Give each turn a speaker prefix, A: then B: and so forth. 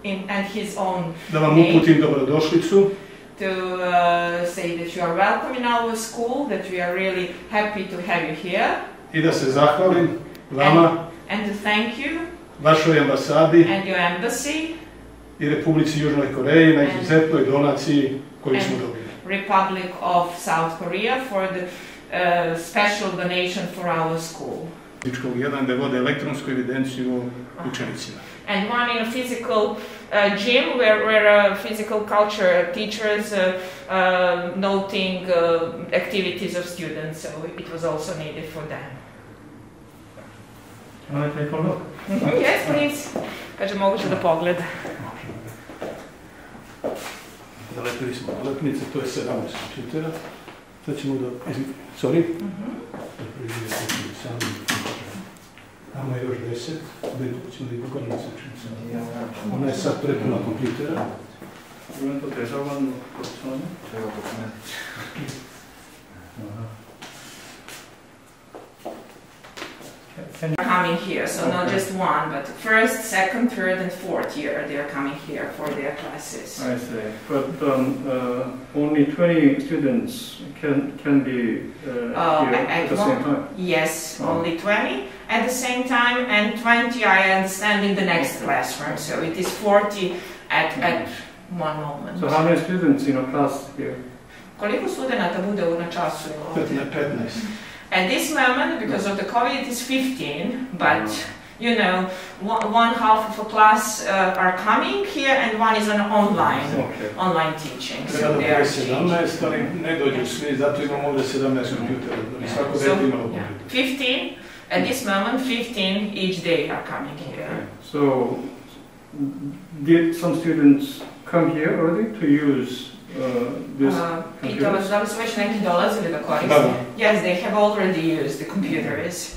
A: and his own
B: da vam
A: name.
B: uputim dobrodošlicu.
A: To say that you are welcome in our school, that we are really happy to have you here.
B: I da se zahvalim vama,
A: and to thank you,
B: vašoj ambasadi
A: and your embassy,
B: i Republici Južnoj Koreji na izuzetnoj donaciji koju smo dobili.
A: Republic of South Korea for the special donation for our school.
B: Jedan da vode elektronsku evidenciju o učenicima.
A: And one in a physical gym where physical culture teachers noting activities of students, so it was also needed for them.
B: Can I take a look?
A: Yes, please. Kaže, moguće da pogleda.
B: Zalepili smo nalepnice, to je 17 kompjutera. Sad ćemo da... Sorry? Tamo je još 10, da ćemo da ih pogledamo s učenicama. Ona je sad prepuna kompjutera. Imam to težavano poslanje? Treba poslanje.
A: Coming here, so not just one, but first, second, third, and fourth year they are coming here for their classes.
C: I see, but only 20 students can be here at the same time.
A: Yes, only 20 at the same time, and 20 I understand in the next classroom. So it is 40 at one moment.
C: So how many students in a class here?
A: Koliko studenata bude na času?
B: 15.
A: At this moment, because of the COVID, it is 15, but you know, one half of a class are coming here and one is on online teaching. So they are
B: 17, ali ne dođu svi, zato imamo ovdje 17 kompjutera, da bi svako dete imalo kompjuter.
A: 15, at this moment, 15 each day are coming here.
C: Okay. So, did some students come here already to use this
A: computer? Da li su već neki dolazili da koriste? Yes, they have already used the computers.